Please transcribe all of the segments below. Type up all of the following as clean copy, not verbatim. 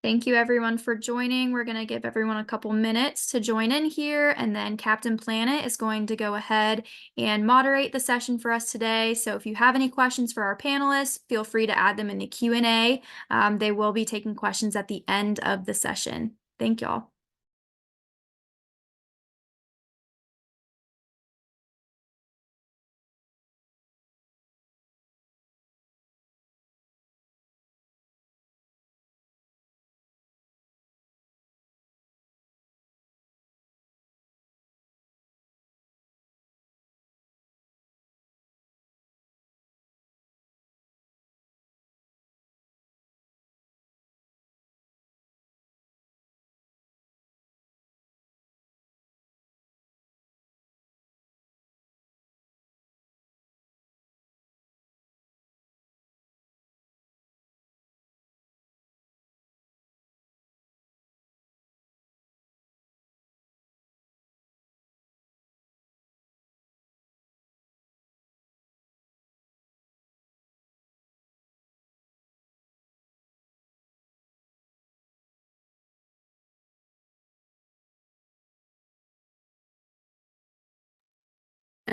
Thank you everyone for joining. We're going to give everyone a couple minutes to join in here, and then Captain Planet is going to go ahead and moderate the session for us today. So if you have any questions for our panelists, feel free to add them in the Q&A. They will be taking questions at the end of the session. Thank y'all.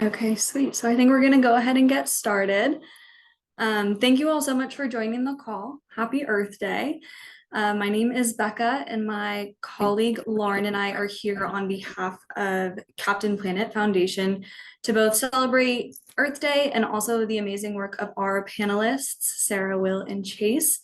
Okay, sweet. So I think we're going to go ahead and get started. Thank you all so much for joining the call. Happy Earth Day. My name is Becca, and my colleague Lauren and I are here on behalf of Captain Planet Foundation to both celebrate Earth Day and also the amazing work of our panelists, Sarah, Will, and Chase.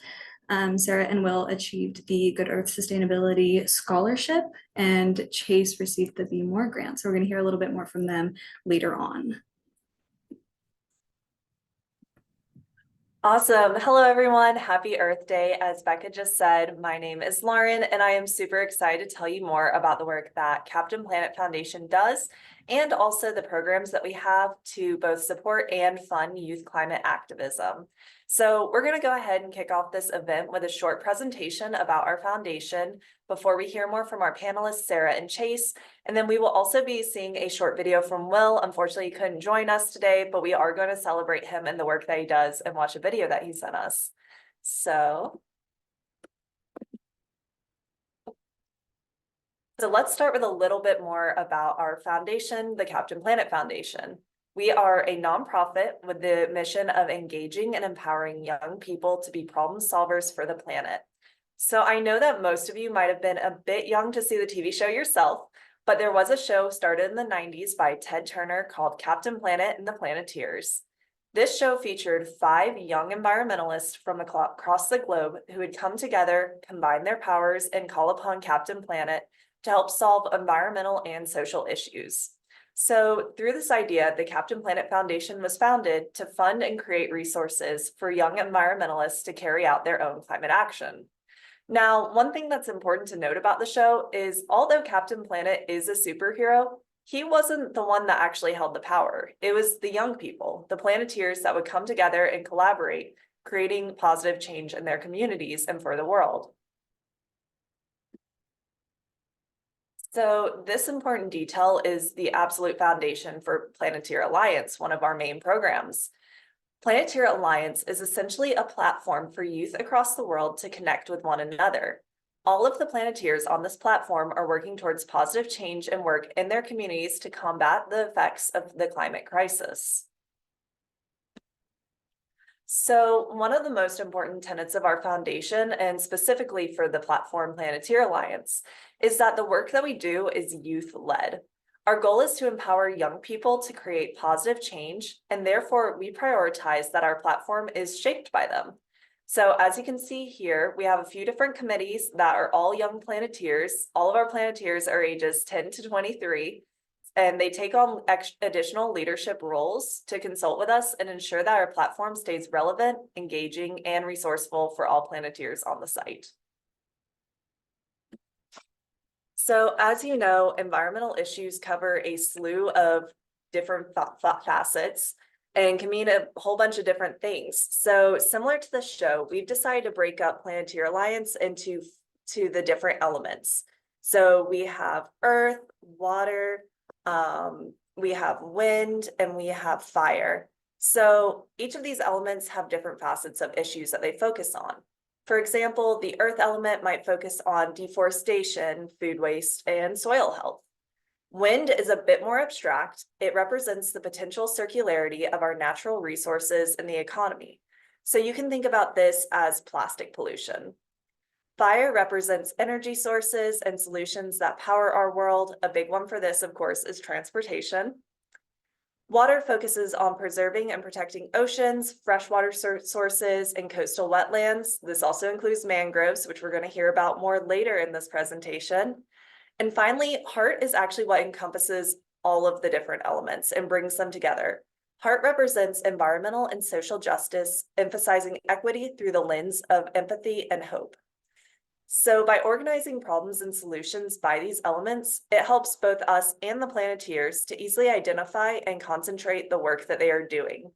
Sarah and Will achieved the Good Earth Sustainability Scholarship, and Chase received the Be More grant. So we're going to hear a little bit more from them later on. Awesome. Hello, everyone. Happy Earth Day. As Becca just said, my name is Lauren, and I am super excited to tell you more about the work that Captain Planet Foundation does, and also the programs that we have to both support and fund youth climate activism. So we're going to go ahead and kick off this event with a short presentation about our foundation before we hear more from our panelists, Sarah and Chase. And then we will also be seeing a short video from Will. Unfortunately, he couldn't join us today, but we are going to celebrate him and the work that he does and watch a video that he sent us. So let's start with a little bit more about our foundation, the Captain Planet Foundation. We are a nonprofit with the mission of engaging and empowering young people to be problem solvers for the planet. So I know that most of you might have been a bit young to see the TV show yourself, but there was a show started in the 90s by Ted Turner called Captain Planet and the Planeteers. This show featured 5 young environmentalists from across the globe who would come together, combine their powers, and call upon Captain Planet to help solve environmental and social issues. So through this idea, the Captain Planet Foundation was founded to fund and create resources for young environmentalists to carry out their own climate action. Now, one thing that's important to note about the show is although Captain Planet is a superhero, he wasn't the one that actually held the power. It was the young people, the Planeteers, that would come together and collaborate, creating positive change in their communities and for the world. So this important detail is the absolute foundation for Planeteer Alliance, one of our main programs. Planeteer Alliance is essentially a platform for youth across the world to connect with one another. All of the Planeteers on this platform are working towards positive change and work in their communities to combat the effects of the climate crisis. So one of the most important tenets of our foundation, and specifically for the platform Planeteer Alliance, is that the work that we do is youth-led. Our goal is to empower young people to create positive change, and therefore we prioritize that our platform is shaped by them. So as you can see here, we have a few different committees that are all young Planeteers. All of our Planeteers are ages 10 to 23. And they take on additional leadership roles to consult with us and ensure that our platform stays relevant, engaging, and resourceful for all Planeteers on the site. So as you know, environmental issues cover a slew of different facets and can mean a whole bunch of different things. So similar to the show, we've decided to break up Planeteer Alliance into the different elements. So we have earth, water, we have wind, and we have fire. So each of these elements have different facets of issues that they focus on. For example, the earth element might focus on deforestation, food waste, and soil health. Wind is a bit more abstract. It represents the potential circularity of our natural resources in the economy. So you can think about this as plastic pollution. Fire represents energy sources and solutions that power our world. A big one for this, of course, is transportation. Water focuses on preserving and protecting oceans, freshwater sources, and coastal wetlands. This also includes mangroves, which we're going to hear about more later in this presentation. And finally, heart is actually what encompasses all of the different elements and brings them together. Heart represents environmental and social justice, emphasizing equity through the lens of empathy and hope. So by organizing problems and solutions by these elements, it helps both us and the Planeteers to easily identify and concentrate the work that they are doing.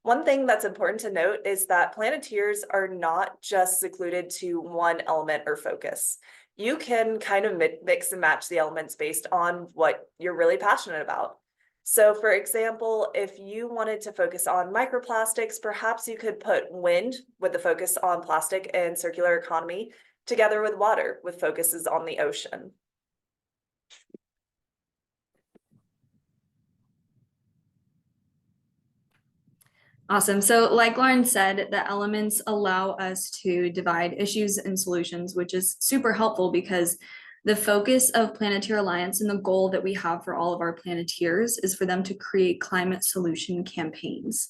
One thing that's important to note is that Planeteers are not just secluded to one element or focus. You can kind of mix and match the elements based on what you're really passionate about. So for example, if you wanted to focus on microplastics, perhaps you could put wind with the focus on plastic and circular economy together with water with focuses on the ocean. Awesome. So like Lauren said, the elements allow us to divide issues and solutions, which is super helpful because the focus of Planeteer Alliance and the goal that we have for all of our Planeteers is for them to create climate solution campaigns.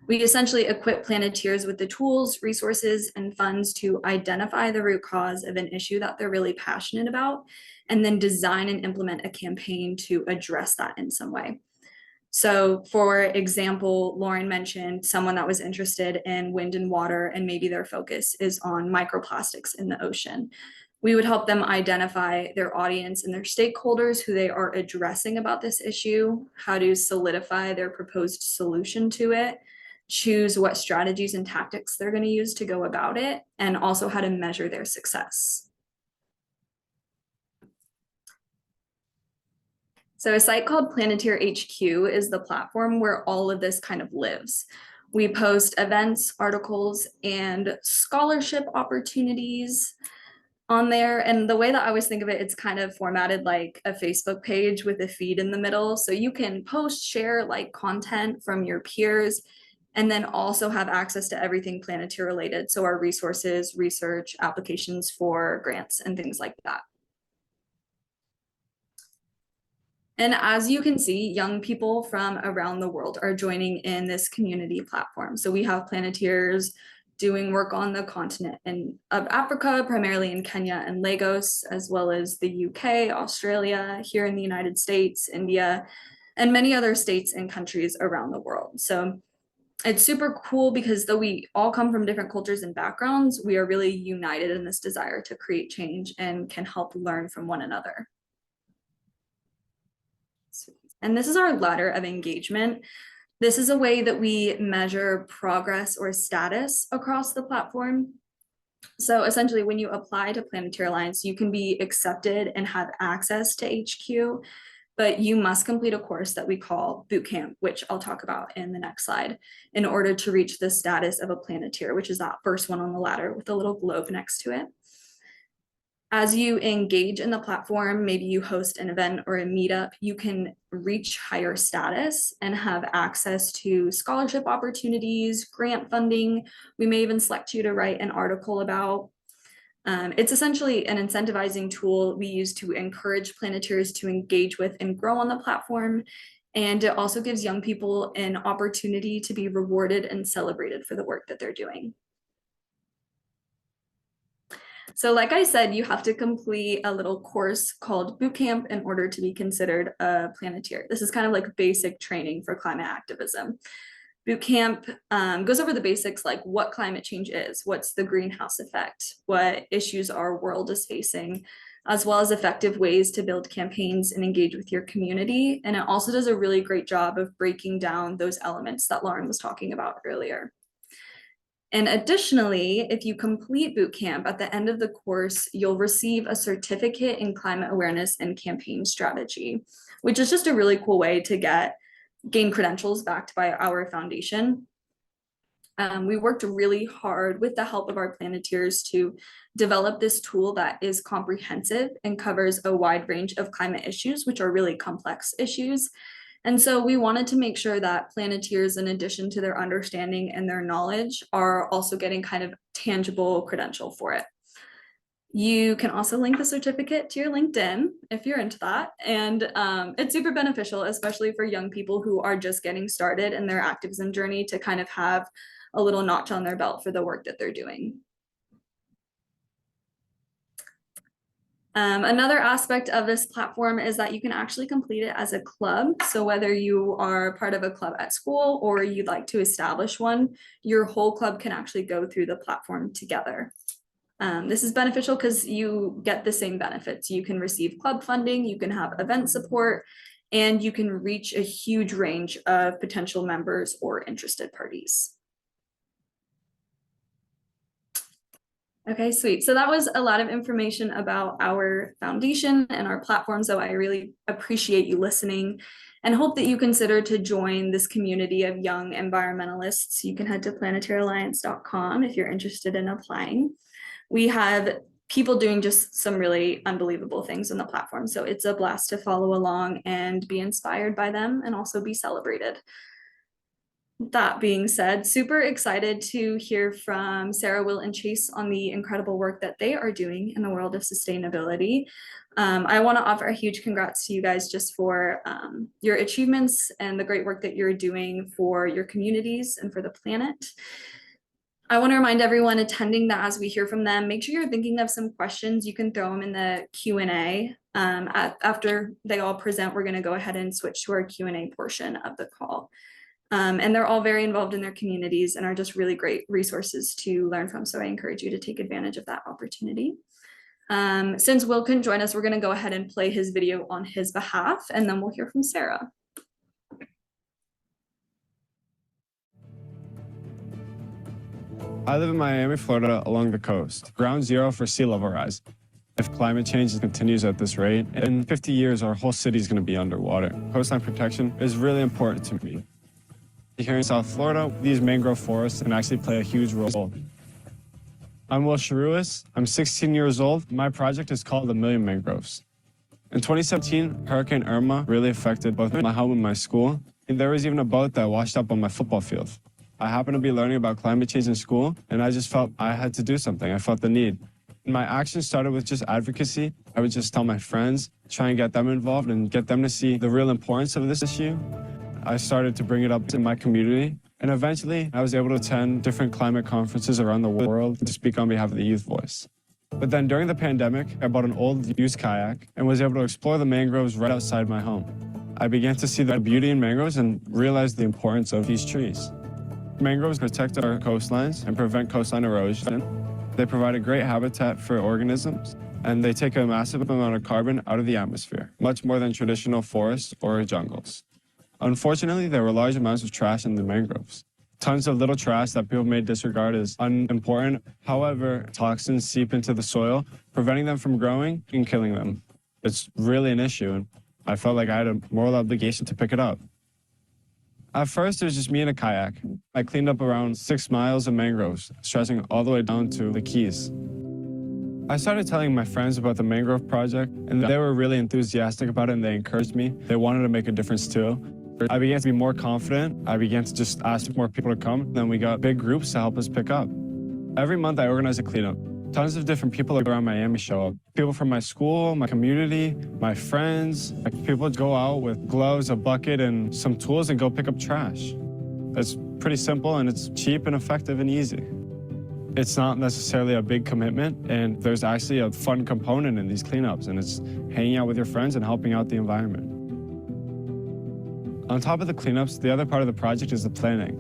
We essentially equip Planeteers with the tools, resources, and funds to identify the root cause of an issue that they're really passionate about, and then design and implement a campaign to address that in some way. So for example, Lauren mentioned someone that was interested in wind and water, and maybe their focus is on microplastics in the ocean. We would help them identify their audience and their stakeholders, who they are addressing about this issue, how to solidify their proposed solution to it, choose what strategies and tactics they're going to use to go about it, and also how to measure their success. So a site called Planeteer HQ is the platform where all of this kind of lives. We post events, articles, and scholarship opportunities on there. And the way that I always think of it, it's kind of formatted like a Facebook page with a feed in the middle. So you can post, share, like content from your peers, and then also have access to everything Planeteer related. So our resources, research, applications for grants, and things like that. And as you can see, young people from around the world are joining in this community platform. So we have Planeteers doing work on the continent of Africa, primarily in Kenya and Lagos, as well as the UK, Australia, here in the United States, India, and many other states and countries around the world. So it's super cool because though we all come from different cultures and backgrounds, we are really united in this desire to create change and can help learn from one another. And this is our ladder of engagement. This is a way that we measure progress or status across the platform. So essentially, when you apply to Planeteer Alliance, you can be accepted and have access to HQ, but you must complete a course that we call bootcamp, which I'll talk about in the next slide, in order to reach the status of a Planeteer, which is that first one on the ladder with the little globe next to it. As you engage in the platform, maybe you host an event or a meetup, you can reach higher status and have access to scholarship opportunities, grant funding. We may even select you to write an article about. It's essentially an incentivizing tool we use to encourage Planeteers to engage with and grow on the platform. And it also gives young people an opportunity to be rewarded and celebrated for the work that they're doing. So like I said, you have to complete a little course called Bootcamp in order to be considered a Planeteer. This is kind of like basic training for climate activism. Bootcamp goes over the basics, like what climate change is, what's the greenhouse effect, what issues our world is facing, as well as effective ways to build campaigns and engage with your community. And it also does a really great job of breaking down those elements that Lauren was talking about earlier. And additionally, if you complete bootcamp, at the end of the course, you'll receive a certificate in climate awareness and campaign strategy, which is just a really cool way to gain credentials backed by our foundation. We worked really hard with the help of our Planeteers to develop this tool that is comprehensive and covers a wide range of climate issues, which are really complex issues. And so we wanted to make sure that Planeteers, in addition to their understanding and their knowledge, are also getting kind of tangible credential for it. You can also link the certificate to your LinkedIn if you're into that. And it's super beneficial, especially for young people who are just getting started in their activism journey, to kind of have a little notch on their belt for the work that they're doing. Another aspect of this platform is that you can actually complete it as a club. So whether you are part of a club at school or you'd like to establish one, your whole club can actually go through the platform together. This is beneficial because you get the same benefits. You can receive club funding, you can have event support, and you can reach a huge range of potential members or interested parties. Okay, sweet. So that was a lot of information about our foundation and our platform. So I really appreciate you listening and hope that you consider to join this community of young environmentalists. You can head to planetaryalliance.com if you're interested in applying. We have people doing just some really unbelievable things on the platform. So it's a blast to follow along and be inspired by them and also be celebrated. That being said, super excited to hear from Sarah, Will, and Chase on the incredible work that they are doing in the world of sustainability. I want to offer a huge congrats to you guys just for your achievements and the great work that you're doing for your communities and for the planet. I want to remind everyone attending that as we hear from them, make sure you're thinking of some questions. You can throw them in the Q&A. After they all present, we're going to go ahead and switch to our Q&A portion of the call. And they're all very involved in their communities and are just really great resources to learn from. So I encourage you to take advantage of that opportunity. Since Will couldn't join us, we're going to go ahead and play his video on his behalf, and then we'll hear from Sarah. I live in Miami, Florida, along the coast, ground zero for sea level rise. If climate change continues at this rate, in 50 years, our whole city is going to be underwater. Coastline protection is really important to me. Here in South Florida, these mangrove forests can actually play a huge role. I'm Will Sharuis. I'm 16 years old. My project is called 1,000,000 Mangroves. In 2017, Hurricane Irma really affected both my home and my school. And there was even a boat that washed up on my football field. I happened to be learning about climate change in school, and I just felt I had to do something. I felt the need. My action started with just advocacy. I would just tell my friends, try and get them involved and get them to see the real importance of this issue. I started to bring it up in my community, and eventually I was able to attend different climate conferences around the world to speak on behalf of the youth voice. But then during the pandemic, I bought an old used kayak and was able to explore the mangroves right outside my home. I began to see the beauty in mangroves and realized the importance of these trees. Mangroves protect our coastlines and prevent coastline erosion. They provide a great habitat for organisms, and they take a massive amount of carbon out of the atmosphere, much more than traditional forests or jungles. Unfortunately, there were large amounts of trash in the mangroves. Tons of little trash that people may disregard as unimportant. However, toxins seep into the soil, preventing them from growing and killing them. It's really an issue, and I felt like I had a moral obligation to pick it up. At first, it was just me in a kayak. I cleaned up around 6 miles of mangroves, stretching all the way down to the Keys. I started telling my friends about the mangrove project, and they were really enthusiastic about it, and they encouraged me. They wanted to make a difference too. I began to be more confident. I began to just ask more people to come. Then we got big groups to help us pick up. Every month, I organize a cleanup. Tons of different people around Miami show up. People from my school, my community, my friends. People go out with gloves, a bucket, and some tools and go pick up trash. It's pretty simple, and it's cheap and effective and easy. It's not necessarily a big commitment, and there's actually a fun component in these cleanups, and it's hanging out with your friends and helping out the environment. On top of the cleanups, the other part of the project is the planning.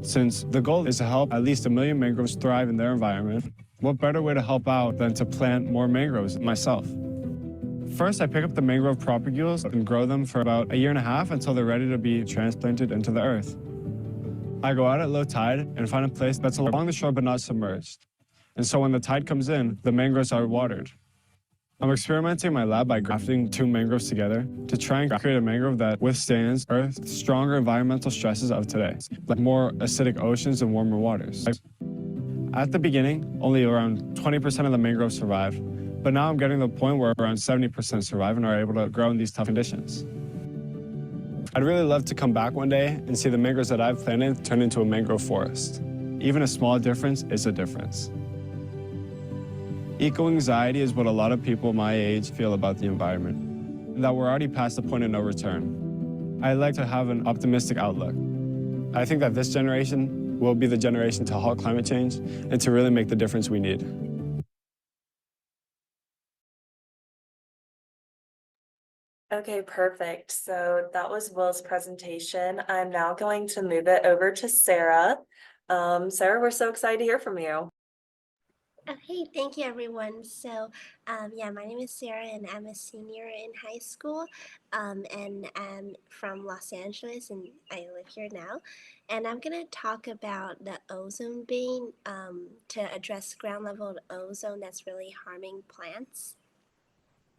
Since the goal is to help at least 1,000,000 mangroves thrive in their environment, what better way to help out than to plant more mangroves myself? First, I pick up the mangrove propagules and grow them for about 1.5 years until they're ready to be transplanted into the earth. I go out at low tide and find a place that's along the shore but not submerged. And so when the tide comes in, the mangroves are watered. I'm experimenting in my lab by grafting 2 mangroves together to try and create a mangrove that withstands Earth's stronger environmental stresses of today, like more acidic oceans and warmer waters. At the beginning, only around 20% of the mangroves survive, but now I'm getting to the point where around 70% survive and are able to grow in these tough conditions. I'd really love to come back one day and see the mangroves that I've planted turn into a mangrove forest. Even a small difference is a difference. Eco-anxiety is what a lot of people my age feel about the environment, that we're already past the point of no return. I like to have an optimistic outlook. I think that this generation will be the generation to halt climate change and to really make the difference we need. Okay, perfect. So that was Will's presentation. I'm now going to move it over to Sarah. Sarah, we're so excited to hear from you. Okay, thank you everyone. So, yeah, my name is Sarah and I'm a senior in high school, and I'm from Los Angeles and I live here now. And I'm gonna talk about the ozone beam to address ground level ozone that's really harming plants.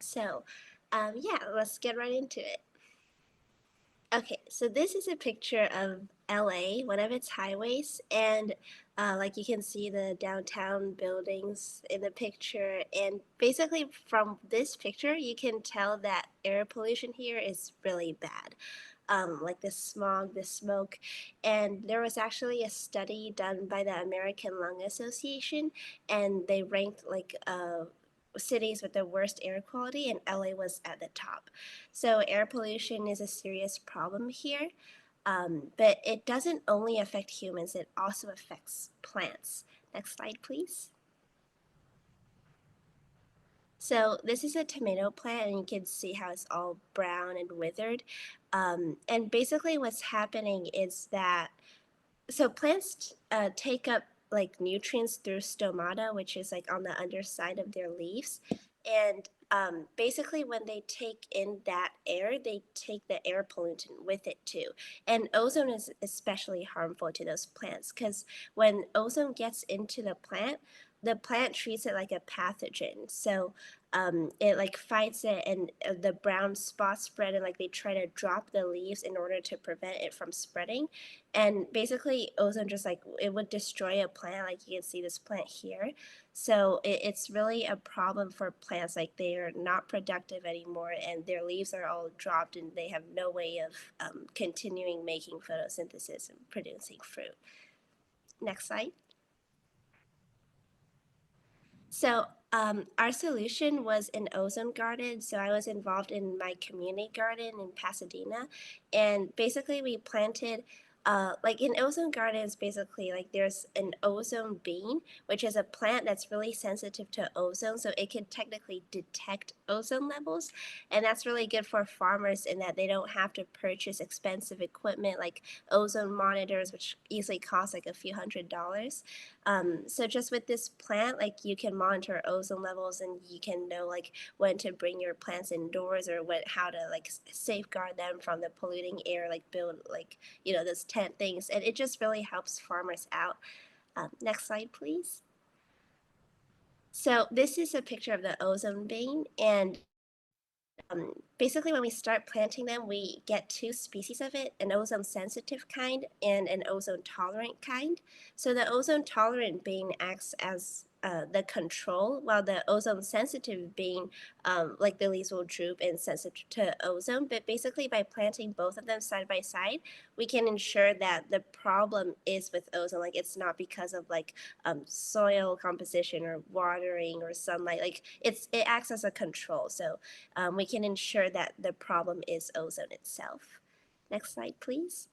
So, yeah, let's get right into it. Okay, so this is a picture of LA, one of its highways, and like you can see the downtown buildings in the picture. And basically, from this picture, you can tell that air pollution here is really bad. Like the smog, the smoke. And there was actually a study done by the American Lung Association, and they ranked like cities with the worst air quality, and LA was at the top. So air pollution is a serious problem here, but it doesn't only affect humans, it also affects plants. Next slide, please. So this is a tomato plant, and you can see how it's all brown and withered. And basically what's happening is that, so plants take up like nutrients through stomata, which is like on the underside of their leaves. And basically when they take in that air, they take the air pollutant with it too. And ozone is especially harmful to those plants because when ozone gets into the plant treats it like a pathogen. So it like fights it, and the brown spots spread, and like they try to drop the leaves in order to prevent it from spreading. And basically ozone just like it would destroy a plant, like you can see this plant here. So it's really a problem for plants, like they are not productive anymore and their leaves are all dropped and they have no way of continuing making photosynthesis and producing fruit. Next slide. So our solution was an ozone garden. So I was involved in my community garden in Pasadena, and basically we planted like in ozone gardens, basically like there's an ozone bean, which is a plant that's really sensitive to ozone, so it can technically detect ozone levels, and that's really good for farmers in that they don't have to purchase expensive equipment like ozone monitors, which easily cost like a few $100s. So just with this plant, like you can monitor ozone levels, and you can know like when to bring your plants indoors, or how to like safeguard them from the polluting air, like build like, you know, those tent things. And it just really helps farmers out. Next slide, please. So this is a picture of the ozone bean, and basically when we start planting them, we get two species of it, an ozone sensitive kind and an ozone tolerant kind. So the ozone tolerant bean acts as the control, while the ozone sensitive bean, like the leaves will droop and sensitive to ozone. But basically by planting both of them side by side, we can ensure that the problem is with ozone. Like it's not because of like soil composition or watering or sunlight. Like it acts as a control. So we can ensure that the problem is ozone itself. Next slide, please.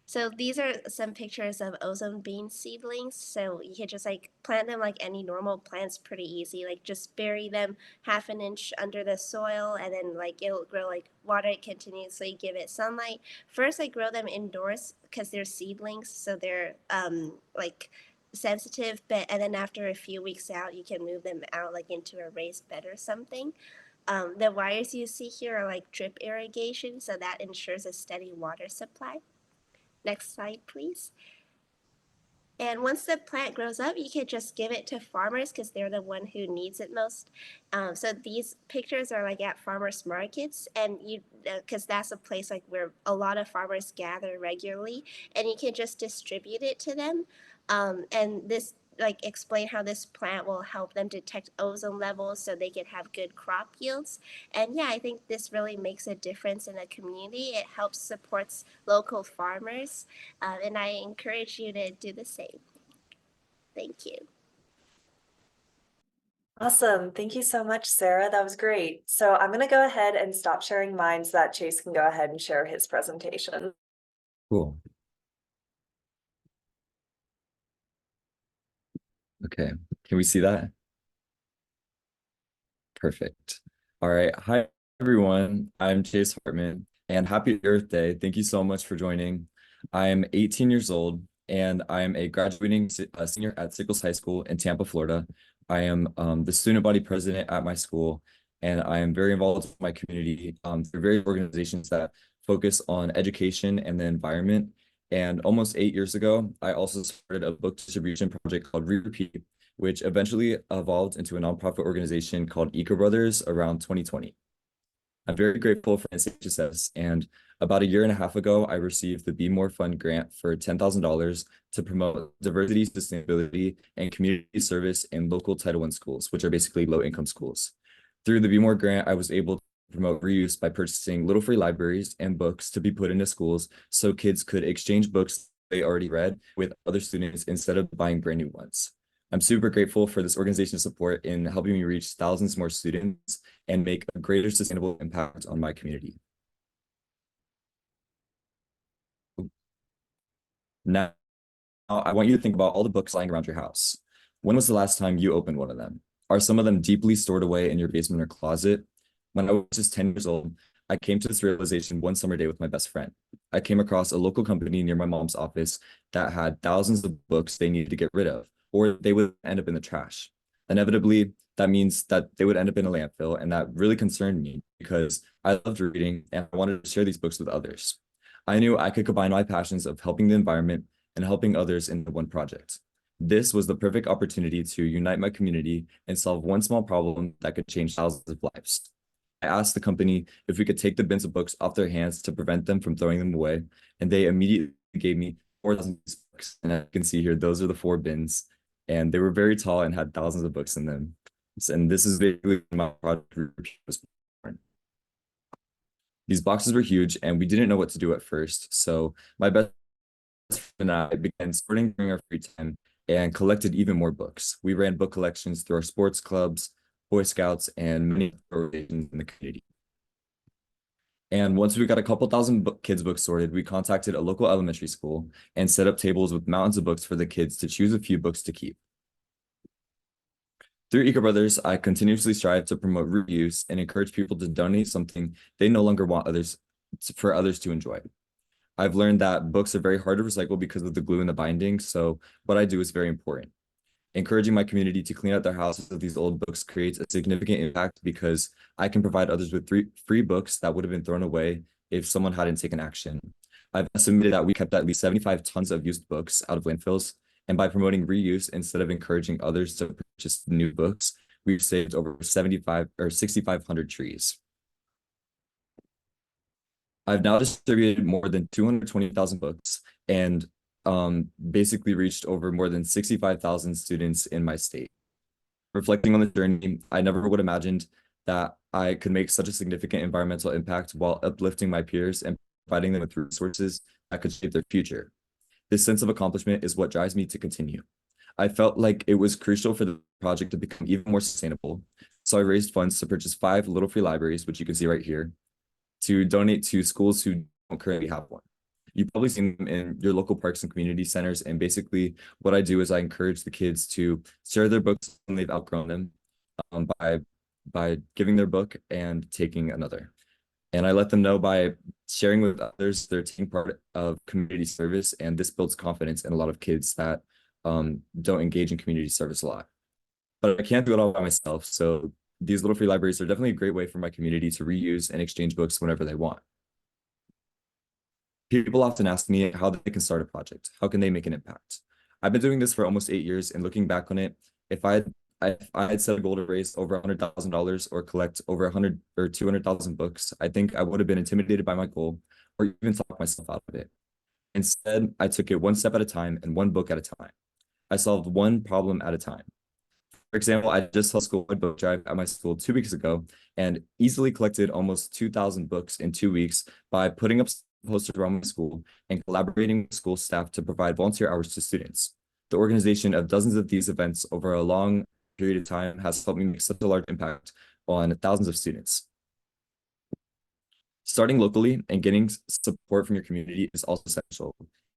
So these are some pictures of ozone bean seedlings. So you can just like plant them like any normal plants, pretty easy. Like just bury them 1/2 inch under the soil, and then like it'll grow, like water it continuously, give it sunlight. First I grow them indoors because they're seedlings, so they're like sensitive, and then after a few weeks out, you can move them out like into a raised bed or something. The wires you see here are like drip irrigation, so that ensures a steady water supply. Next slide, please. And once the plant grows up, you can just give it to farmers because they're the one who needs it most. So these pictures are like at farmers markets, and you because that's a place like where a lot of farmers gather regularly, and you can just distribute it to them. And this like explain how this plant will help them detect ozone levels so they can have good crop yields. And yeah, I think this really makes a difference in a community. It helps supports local farmers, and I encourage you to do the same. Thank you. Awesome. Thank you so much, Sarah. That was great. So I'm going to go ahead and stop sharing mine so that Chase can go ahead and share his presentation. Cool. Okay, can we see that? Perfect. All right. Hi, everyone. I'm Chase Hartman, and happy Earth Day. Thank you so much for joining. I'm 18 years old, and I am a graduating senior at Sickles High School in Tampa, Florida. I am the student body president at my school, and I am very involved with my community through various organizations that focus on education and the environment. And almost 8 years ago, I also started a book distribution project called Repeat, which eventually evolved into a nonprofit organization called Eco Brothers around 2020. I'm very grateful for NSHSS, and about a year and a half ago, I received the Be More Fund grant for $10,000 to promote diversity, sustainability, and community service in local Title I schools, which are basically low-income schools. Through the Be More grant, I was able to promote reuse by purchasing little free libraries and books to be put into schools so kids could exchange books they already read with other students instead of buying brand new ones. I'm super grateful for this organization's support in helping me reach thousands more students and make a greater sustainable impact on my community. Now, I want you to think about all the books lying around your house. When was the last time you opened one of them? Are some of them deeply stored away in your basement or closet? When I was just 10 years old, I came to this realization one summer day with my best friend. I came across a local company near my mom's office that had thousands of books they needed to get rid of, or they would end up in the trash. Inevitably, that means that they would end up in a landfill, and that really concerned me because I loved reading and I wanted to share these books with others. I knew I could combine my passions of helping the environment and helping others in one project. This was the perfect opportunity to unite my community and solve one small problem that could change thousands of lives. I asked the company if we could take the bins of books off their hands to prevent them from throwing them away, and they immediately gave me 4,000 books. And I can see here, those are the 4 bins, and they were very tall and had thousands of books in them. And this is basically my project was born. These boxes were huge, and we didn't know what to do at first. So my best friend and I began sorting during our free time and collected even more books. We ran book collections through our sports clubs, Boy Scouts, and many organizations in the community. And once we got a couple thousand kids' books sorted, we contacted a local elementary school and set up tables with mountains of books for the kids to choose a few books to keep. Through Eco Brothers, I continuously strive to promote reuse and encourage people to donate something they no longer want for others to enjoy. I've learned that books are very hard to recycle because of the glue in the binding, so what I do is very important. Encouraging my community to clean out their houses with these old books creates a significant impact because I can provide others with free books that would have been thrown away if someone hadn't taken action. I've estimated that we kept at least 75 tons of used books out of landfills, and by promoting reuse instead of encouraging others to purchase new books, we've saved over 6,500 trees. I've now distributed more than 220,000 books and basically reached over more than 65,000 students in my state. Reflecting on the journey, I never would have imagined that I could make such a significant environmental impact while uplifting my peers and providing them with resources that could shape their future. This sense of accomplishment is what drives me to continue. I felt like it was crucial for the project to become even more sustainable, so I raised funds to purchase 5 little free libraries, which you can see right here, to donate to schools who don't currently have one. You've probably seen them in your local parks and community centers. And basically what I do is I encourage the kids to share their books when they've outgrown them by giving their book and taking another. And I let them know by sharing with others they're taking part of community service. And this builds confidence in a lot of kids that don't engage in community service a lot. But I can't do it all by myself. So these little free libraries are definitely a great way for my community to reuse and exchange books whenever they want. People often ask me how they can start a project. How can they make an impact? I've been doing this for almost 8 years, and looking back on it, if I had set a goal to raise over $100,000 or collect over 100 or 200,000 books, I think I would have been intimidated by my goal or even talk myself out of it. Instead, I took it one step at a time and one book at a time. I solved one problem at a time. For example, I just held a school-wide book drive at my school 2 weeks ago and easily collected almost 2,000 books in 2 weeks by putting up posters around my school and collaborating with school staff to provide volunteer hours to students. The organization of dozens of these events over a long period of time has helped me make such a large impact on thousands of students. Starting locally and getting support from your community is also essential.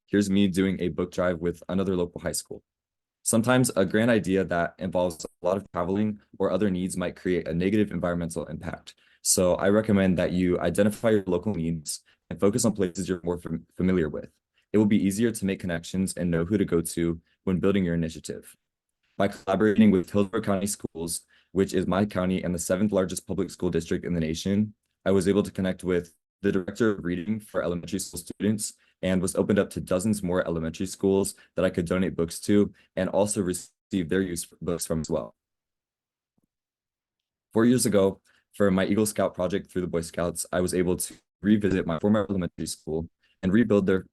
Here's me doing a book drive with another local high school. Sometimes a grand idea that involves a lot of traveling or other needs might create a negative environmental impact. So I recommend that you identify your local needs and focus on places you're more familiar with. It will be easier to make connections and know who to go to when building your initiative. By collaborating with Hillsborough County Schools, which is my county and the 7th largest public school district in the nation, I was able to connect with the director of reading for elementary school students and was opened up to dozens more elementary schools that I could donate books to and also receive their use books from as well. 4 years ago, for my Eagle Scout project through the Boy Scouts, I was able to revisit my former elementary school and rebuild their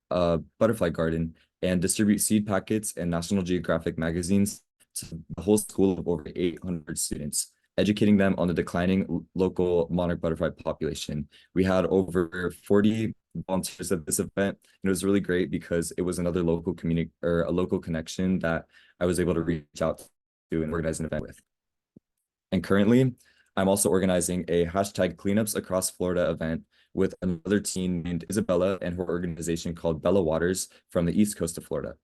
butterfly garden and distribute seed packets and National Geographic magazines to the whole school of over 800 students, educating them on the declining local monarch butterfly population. We had over 40 volunteers at this event, and it was really great because it was another local community or a local connection that I was able to reach out to and organize an event with. And currently, I'm also organizing a hashtag cleanups across Florida event with another teen named Isabella and her organization called Bella Waters from the East Coast of Florida.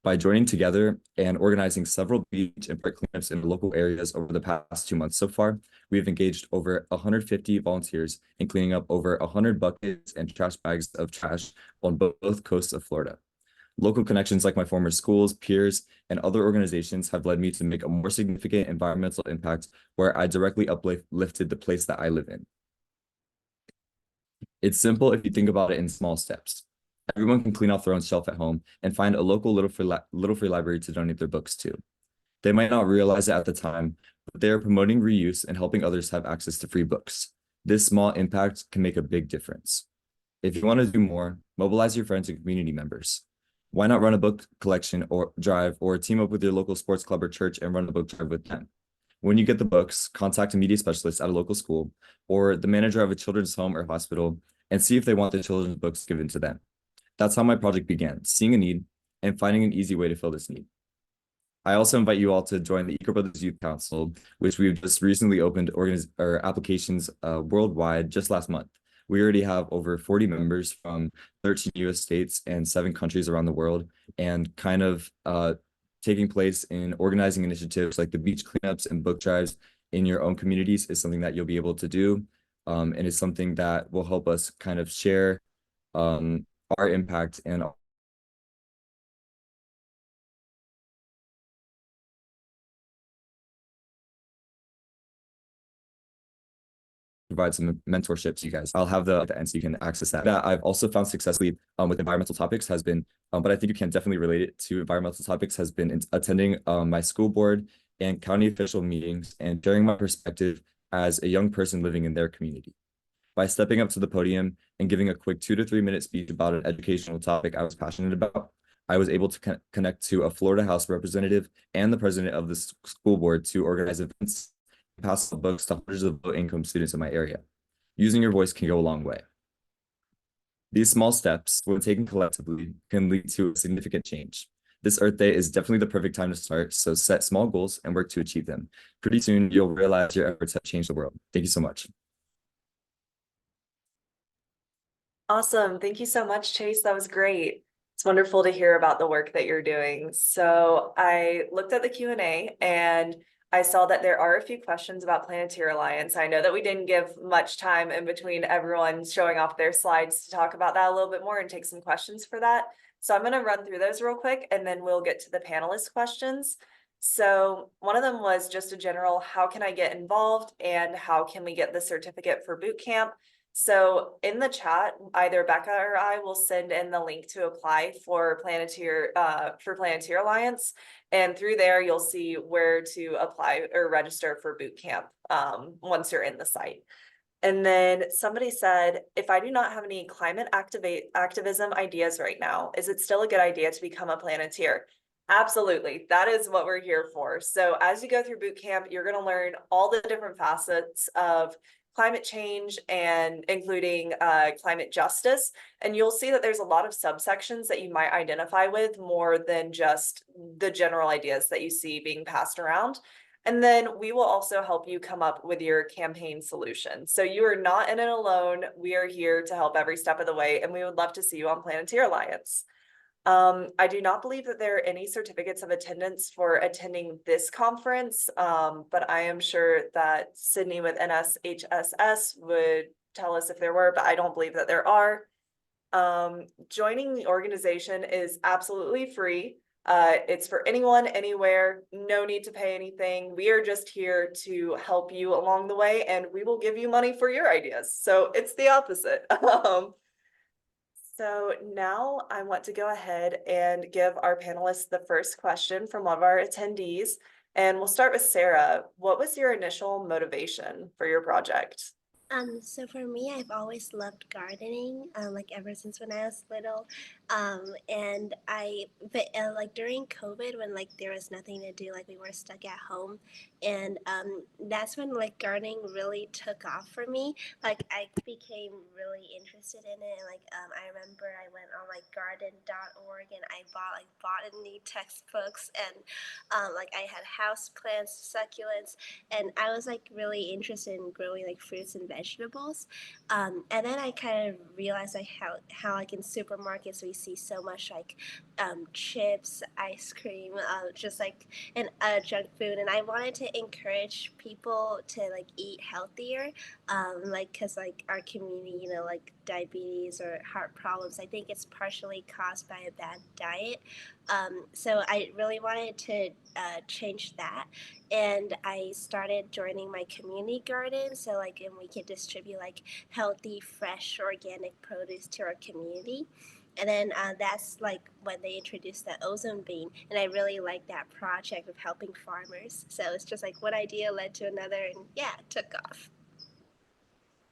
By joining together and organizing several beach and park cleanups in local areas over the past 2 months so far, we have engaged over 150 volunteers in cleaning up over 100 buckets and trash bags of trash on both coasts of Florida. Local connections like my former schools, peers, and other organizations have led me to make a more significant environmental impact where I directly uplifted the place that I live in. It's simple if you think about it in small steps. Everyone can clean off their own shelf at home and find a local little free library to donate their books to. They might not realize it at the time, but they are promoting reuse and helping others have access to free books. This small impact can make a big difference. If you want to do more, mobilize your friends and community members. Why not run a book collection or drive or team up with your local sports club or church and run a book drive with them? When you get the books, contact a media specialist at a local school or the manager of a children's home or hospital and see if they want the children's books given to them. That's how my project began, seeing a need and finding an easy way to fill this need. I also invite you all to join the Eco Brothers Youth Council, which we've just recently opened applications worldwide just last month. We already have over 40 members from 13 US states and 7 countries around the world, and kind of taking place in organizing initiatives like the beach cleanups and book drives in your own communities is something that you'll be able to do. And it's something that will help us kind of share our impact and provide some mentorship to you guys. I'll have the end so you can access that. I've also found successfully with environmental topics has been, but I think you can definitely relate it to environmental topics, has been attending my school board and county official meetings and sharing my perspective as a young person living in their community. By stepping up to the podium and giving a quick 2 to 3 minute speech about an educational topic I was passionate about, I was able to connect to a Florida House representative and the president of the school board to organize events and pass out books to hundreds of low-income students in my area. Using your voice can go a long way. These small steps, when taken collectively, can lead to a significant change. This Earth Day is definitely the perfect time to start, so set small goals and work to achieve them. Pretty soon, you'll realize your efforts have changed the world. Thank you so much. Awesome. Thank you so much, Chase. That was great. It's wonderful to hear about the work that you're doing. So I looked at the Q&A and I saw that there are a few questions about Planetary Alliance. I know that we didn't give much time in between everyone showing off their slides to talk about that a little bit more and take some questions for that. So I'm going to run through those real quick and then we'll get to the panelist questions. So one of them was just a general, how can I get involved and how can we get the certificate for boot camp? So in the chat, either Becca or I will send in the link to apply for Planeteer Alliance. And through there, you'll see where to apply or register for boot camp once you're in the site. And then somebody said, if I do not have any climate activism ideas right now, is it still a good idea to become a Planeteer? Absolutely. That is what we're here for. So as you go through boot camp, you're going to learn all the different facets of climate change and including climate justice. And you'll see that there's a lot of subsections that you might identify with more than just the general ideas that you see being passed around. And then we will also help you come up with your campaign solution. So you are not in it alone. We are here to help every step of the way, and we would love to see you on Planeteer Alliance. I do not believe that there are any certificates of attendance for attending this conference, but I am sure that Sydney with NSHSS would tell us if there were, but I don't believe that there are. Joining the organization is absolutely free. It's for anyone, anywhere, no need to pay anything. We are just here to help you along the way, and we will give you money for your ideas. So it's the opposite. So now I want to go ahead and give our panelists the first question from one of our attendees. And we'll start with Sarah. What was your initial motivation for your project? So for me, I've always loved gardening, like ever since when I was little. Like during COVID, when like there was nothing to do, like we were stuck at home, and that's when like gardening really took off for me. Like I became really interested in it. Like I remember I went on like garden.org and I bought botany textbooks, and like I had house plants, succulents, and I was like really interested in growing like fruits and vegetables. And then I kind of realized like how like in supermarkets we see so much like chips, ice cream, just like and junk food, and I wanted to encourage people to like eat healthier, like because like our community, you know, like diabetes or heart problems, I think it's partially caused by a bad diet. So I really wanted to change that, and I started joining my community garden. So like, and we could distribute like healthy, fresh, organic produce to our community. And then that's like when they introduced the ozone bean, and I really liked that project of helping farmers. So it's just like one idea led to another, and yeah, it took off.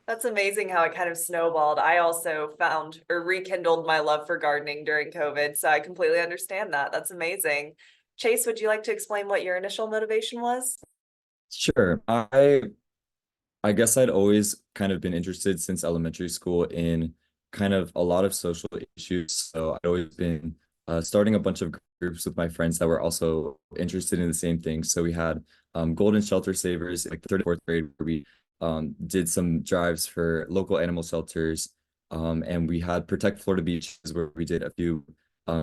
That's amazing how it kind of snowballed. I also found or rekindled my love for gardening during COVID, so I completely understand that. That's amazing. Chase, would you like to explain what your initial motivation was? Sure. I guess I'd always kind of been interested since elementary school in kind of a lot of social issues. So I'd always been starting a bunch of groups with my friends that were also interested in the same thing. So we had Golden Shelter Savers, like the third and fourth grade, where we did some drives for local animal shelters. And we had Protect Florida Beaches, where we did a few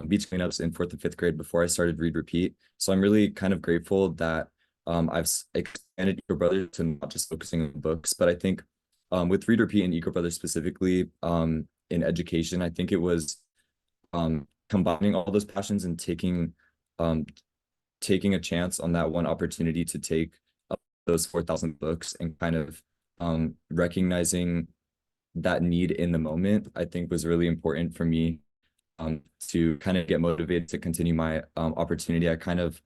beach cleanups in fourth and fifth grade before I started Read Repeat. So I'm really kind of grateful that I've expanded Eco Brothers to not just focusing on books, but I think with Read Repeat and Eco Brothers specifically in education, I think it was combining all those passions and taking a chance on that one opportunity to take those 4,000 books and kind of recognizing that need in the moment, I think was really important for me to kind of get motivated to continue my opportunity. I kind of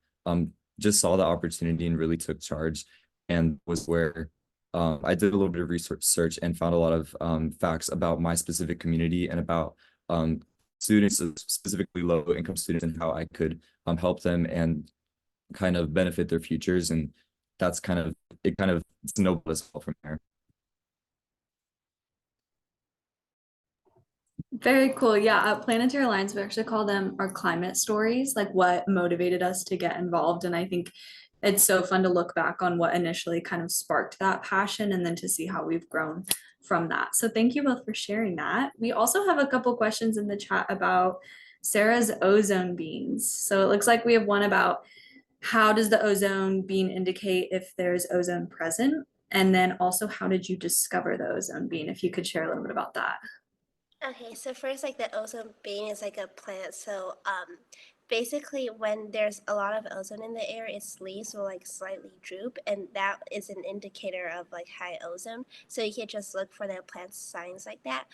just saw the opportunity and really took charge, and was where I did a little bit of research and found a lot of facts about my specific community and about students, specifically low income students, and how I could help them and kind of benefit their futures. And that's kind of snowballed as well from there. Very cool. Yeah, at Planetary Alliance, we actually call them our climate stories, like what motivated us to get involved. And I think it's so fun to look back on what initially kind of sparked that passion and then to see how we've grown from that. So thank you both for sharing that. We also have a couple questions in the chat about Sarah's ozone beans. So it looks like we have one about how does the ozone bean indicate if there's ozone present? And then also, how did you discover the ozone bean? If you could share a little bit about that. Okay, so first, like the ozone bean is like a plant. So basically when there's a lot of ozone in the air, its leaves will like slightly droop, and that is an indicator of like high ozone. So you can just look for the plant signs like that.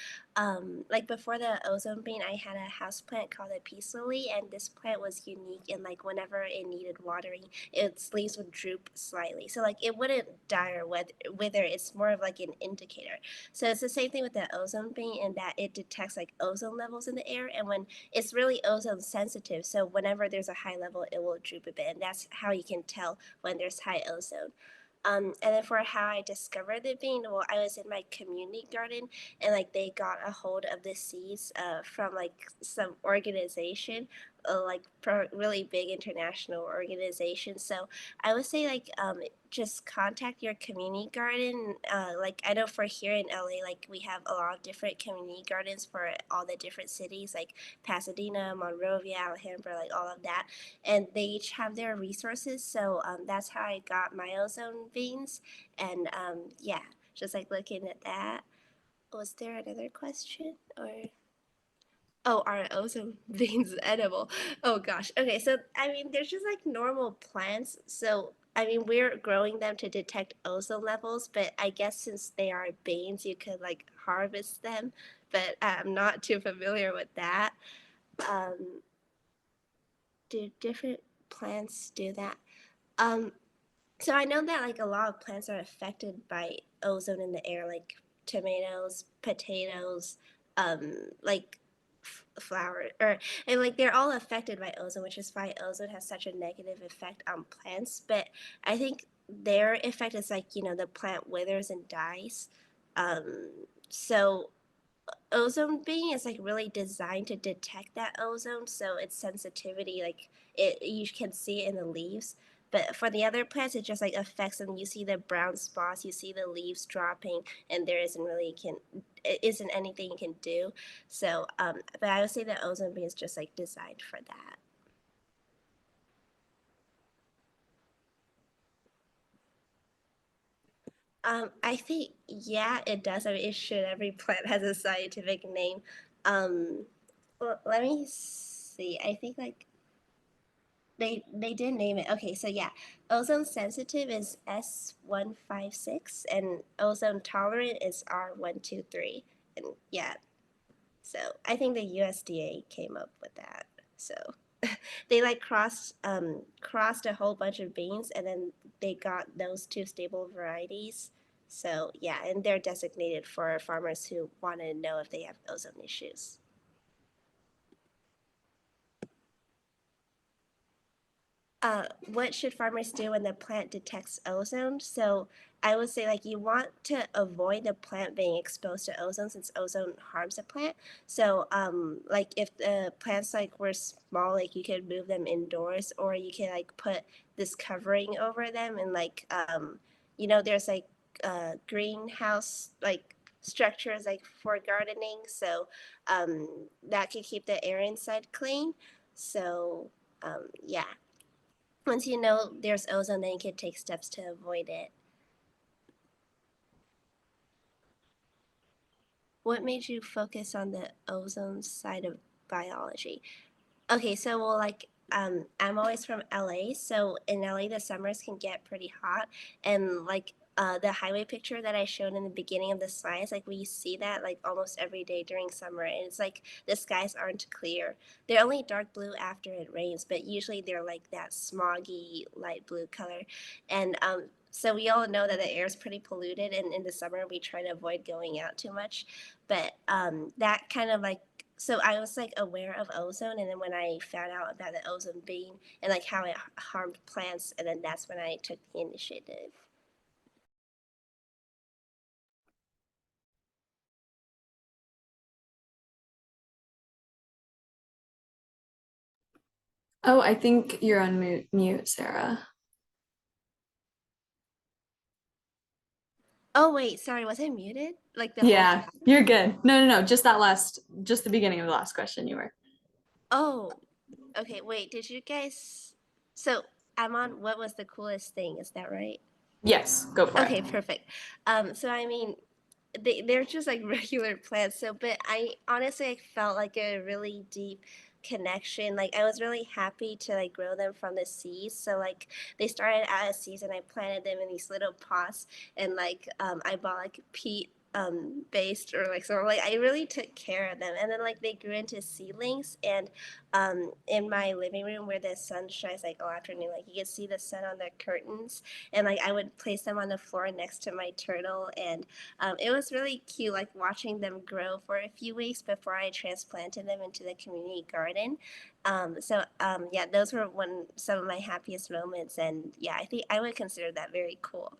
Like before the ozone bin, I had a house plant called a peace lily, and this plant was unique. And like whenever it needed watering, its leaves would droop slightly. So like it wouldn't die or wither. It's more of like an indicator. So it's the same thing with the ozone bin, in that it detects like ozone levels in the air, and when it's really ozone sensitive. So whenever there's a high level, it will droop a bit, and that's how you can tell when there's high ozone. And then for how I discovered the bean, well, I was in my community garden, and like they got a hold of the seeds from like some organization, like really big international organization. So I would say like just contact your community garden. Like I know for here in LA, like we have a lot of different community gardens for all the different cities, like Pasadena, Monrovia, Alhambra, like all of that, and they each have their resources. So that's how I got my ozone beans, and yeah, just like looking at that. Was there another question or? Oh, are ozone beans edible? Oh gosh. Okay, so I mean, there's just like normal plants. So I mean, we're growing them to detect ozone levels, but I guess since they are beans, you could like harvest them. But I'm not too familiar with that. Um, do different plants do that? Um, so I know that like a lot of plants are affected by ozone in the air, like tomatoes, potatoes, like flower, or and like they're all affected by ozone, which is why ozone has such a negative effect on plants. But I think their effect is like the plant withers and dies. Um, so ozone being is like really designed to detect that ozone, so its sensitivity, like you can see it in the leaves. But for the other plants, it just like affects them. You see the brown spots, you see the leaves dropping, and there isn't anything you can do. So but I would say that ozone being is just like designed for that. I think yeah, it does. I mean, it should. Every plant has a scientific name. Well, let me see. I think like they did name it. Okay, so yeah, ozone sensitive is S156, and ozone tolerant is R123. And yeah, so I think the USDA came up with that. So they like crossed a whole bunch of beans, and then they got those two stable varieties. So yeah, and they're designated for farmers who want to know if they have ozone issues. What should farmers do when the plant detects ozone? So I would say like you want to avoid the plant being exposed to ozone, since ozone harms the plant. So like if the plants like were small, like you could move them indoors, or you can like put this covering over them, and like there's like greenhouse like structures like for gardening, so that can keep the air inside clean. So yeah, once you know there's ozone, then you can take steps to avoid it. What made you focus on the ozone side of biology? Okay, so well, like I'm always from LA, so in LA the summers can get pretty hot, and like the highway picture that I showed in the beginning of the slides, like we see that like almost every day during summer, and it's like the skies aren't clear. They're only dark blue after it rains, but usually they're like that smoggy light blue color, and so we all know that the air is pretty polluted, and in the summer we try to avoid going out too much, but that kind of like so I was like aware of ozone, and then when I found out about the ozone being and like how it harmed plants, and then that's when I took the initiative. Oh, I think you're on mute, Sarah. Oh wait, sorry, was I muted? Like the whole Yeah, time? you're good. No, just the beginning of the last question you were. Oh, okay, wait, did you guys so I'm on what was the coolest thing, is that right? Yes, go for Okay, it. perfect. So I mean, they're just like regular plants. So, but I honestly I felt like a really deep connection. Like I was really happy to like grow them from the seeds. So like they started out as seeds and I planted them in these little pots and like I bought like peat based or like so like I really took care of them and then like they grew into seedlings and in my living room where the sun shines like all afternoon like you can see the sun on the curtains and like I would place them on the floor next to my turtle and it was really cute like watching them grow for a few weeks before I transplanted them into the community garden. Yeah, those were some of my happiest moments and yeah, I think I would consider that very cool.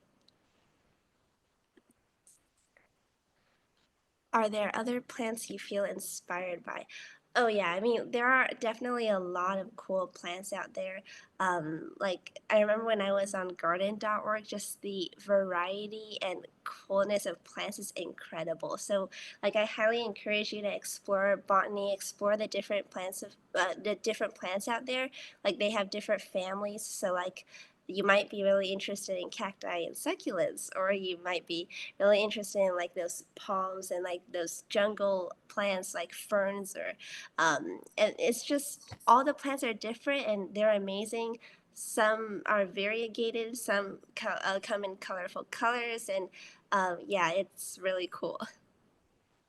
Are there other plants you feel inspired by? Oh yeah, I mean there are definitely a lot of cool plants out there. Like I remember when I was on garden.org, just the variety and coolness of plants is incredible. So like I highly encourage you to explore botany, explore the different plants out there. Like they have different families. So like you might be really interested in cacti and succulents, or you might be really interested in like those palms and like those jungle plants like ferns or and it's just all the plants are different and they're amazing. Some are variegated, some come in colorful colors and yeah, it's really cool.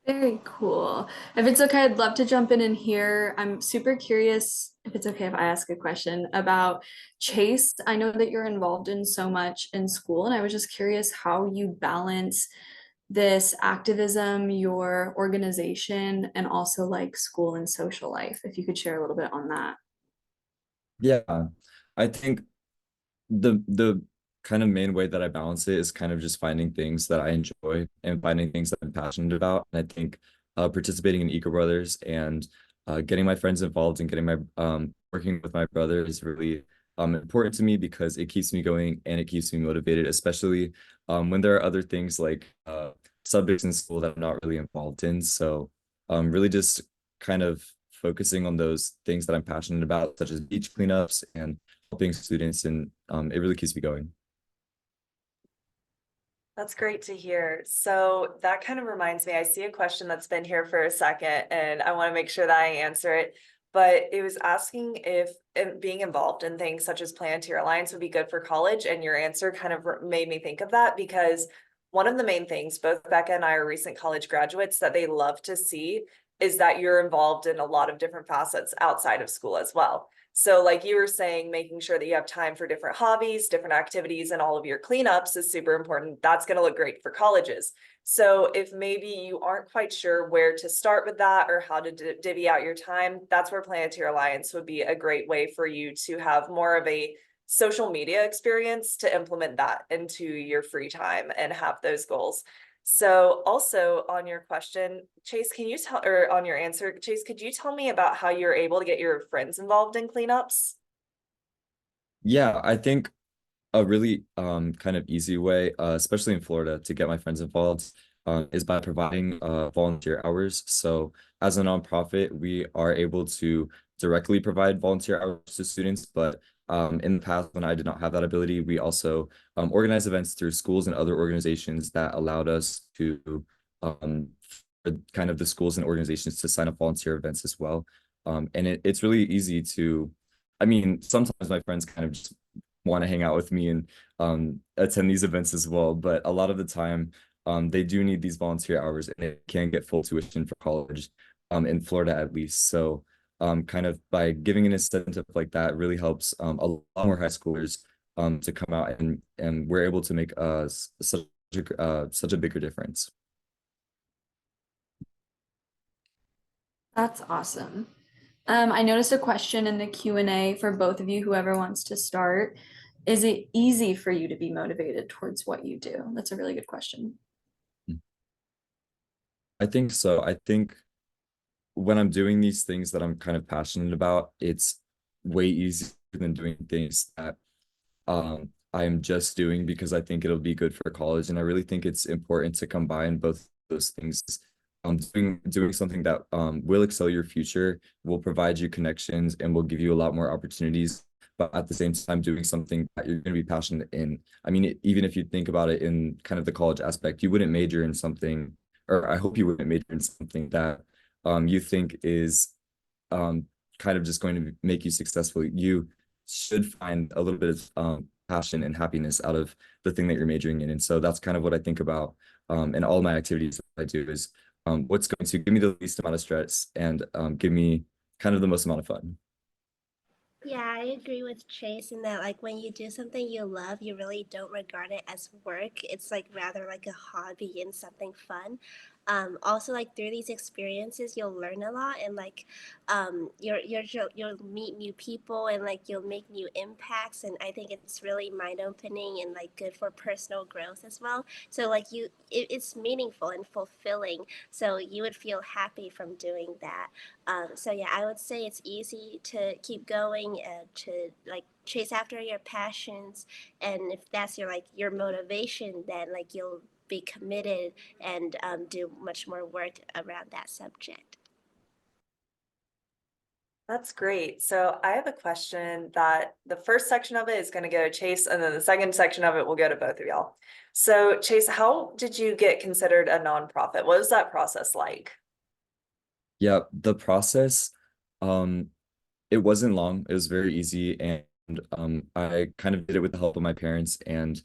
Very cool. If it's okay, I'd love to jump in and hear. I'm super curious if it's okay if I ask a question about Chase. I know that you're involved in so much in school, and I was just curious how you balance this activism, your organization, and also like school and social life. If you could share a little bit on that. Yeah, I think the kind of main way that I balance it is kind of just finding things that I enjoy and finding things that I'm passionate about. And I think participating in Eco Brothers and getting my friends involved and getting my working with my brother is really important to me because it keeps me going and it keeps me motivated, especially when there are other things like subjects in school that I'm not really involved in. So really just kind of focusing on those things that I'm passionate about, such as beach cleanups and helping students, and it really keeps me going. That's great to hear. So that kind of reminds me, I see a question that's been here for a second and I want to make sure that I answer it. But it was asking if being involved in things such as Planetary Alliance would be good for college. And your answer kind of made me think of that because one of the main things, both Becca and I are recent college graduates, that they love to see is that you're involved in a lot of different facets outside of school as well. So like you were saying, making sure that you have time for different hobbies, different activities, and all of your cleanups is super important. That's going to look great for colleges. So if maybe you aren't quite sure where to start with that or how to divvy out your time, that's where Planetary Alliance would be a great way for you to have more of a social media experience to implement that into your free time and have those goals. So also on your question, Chase, can you tell, or on your answer, Chase, could you tell me about how you're able to get your friends involved in cleanups? Yeah, I think a really kind of easy way, especially in Florida, to get my friends involved is by providing volunteer hours. So as a nonprofit, we are able to directly provide volunteer hours to students, but in the past, when I did not have that ability, we also organized events through schools and other organizations that allowed us to for kind of the schools and organizations to sign up volunteer events as well. And it's really easy to, I mean, sometimes my friends kind of just want to hang out with me and attend these events as well. But a lot of the time, they do need these volunteer hours and they can't get full tuition for college in Florida at least. So kind of by giving an incentive like that really helps a lot more high schoolers to come out and we're able to make such a bigger difference. That's awesome. I noticed a question in the Q&A for both of you, whoever wants to start. Is it easy for you to be motivated towards what you do? That's a really good question. I think so. I think when I'm doing these things that I'm kind of passionate about, it's way easier than doing things that I'm just doing because I think it'll be good for college. And I really think it's important to combine both those things. Doing something that will excel your future, will provide you connections, and will give you a lot more opportunities. But at the same time, doing something that you're going to be passionate in. I mean, even if you think about it in kind of the college aspect, you wouldn't major in something, or I hope you wouldn't major in something that you think is kind of just going to make you successful. You should find a little bit of passion and happiness out of the thing that you're majoring in. And so that's kind of what I think about in all my activities that I do is what's going to give me the least amount of stress and give me kind of the most amount of fun. Yeah, I agree with Chase in that like when you do something you love, you really don't regard it as work. It's like rather like a hobby and something fun. Also like through these experiences you'll learn a lot and like you'll meet new people and like you'll make new impacts and I think it's really mind opening and like good for personal growth as well. So like it's meaningful and fulfilling. So you would feel happy from doing that. So yeah, I would say it's easy to keep going and to like chase after your passions, and if that's your like your motivation, then like you'll be committed and do much more work around that subject. That's great. So I have a question that the first section of it is going to go to Chase, and then the second section of it will go to both of y'all. So Chase, how did you get considered a nonprofit? What was that process like? Yeah, the process, um, it wasn't long. It was very easy, and I kind of did it with the help of my parents and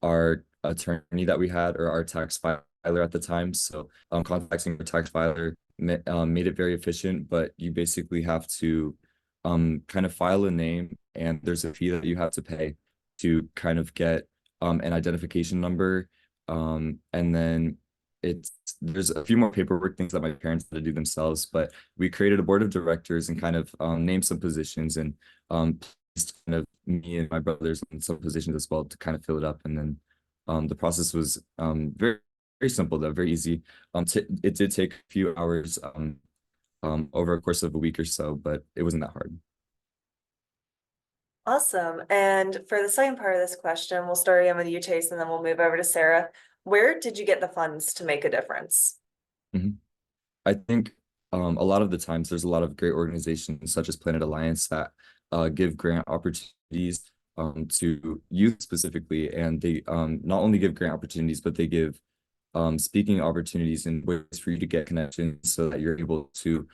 our attorney that we had, or our tax filer at the time. So contacting the tax filer made it very efficient, but you basically have to kind of file a name, and there's a fee that you have to pay to kind of get an identification number, and then it's there's a few more paperwork things that my parents had to do themselves, but we created a board of directors and kind of named some positions and placed kind of me and my brothers in some positions as well to kind of fill it up. And then the process was very simple though, very easy. It did take a few hours over a course of a week or so, but it wasn't that hard. Awesome. And for the second part of this question, we'll start again with you, Chase, and then we'll move over to Sarah. Where did you get the funds to make a difference? I think a lot of the times there's a lot of great organizations such as Planet Alliance that give grant opportunities to youth specifically, and they not only give grant opportunities, but they give speaking opportunities and ways for you to get connections so that you're able to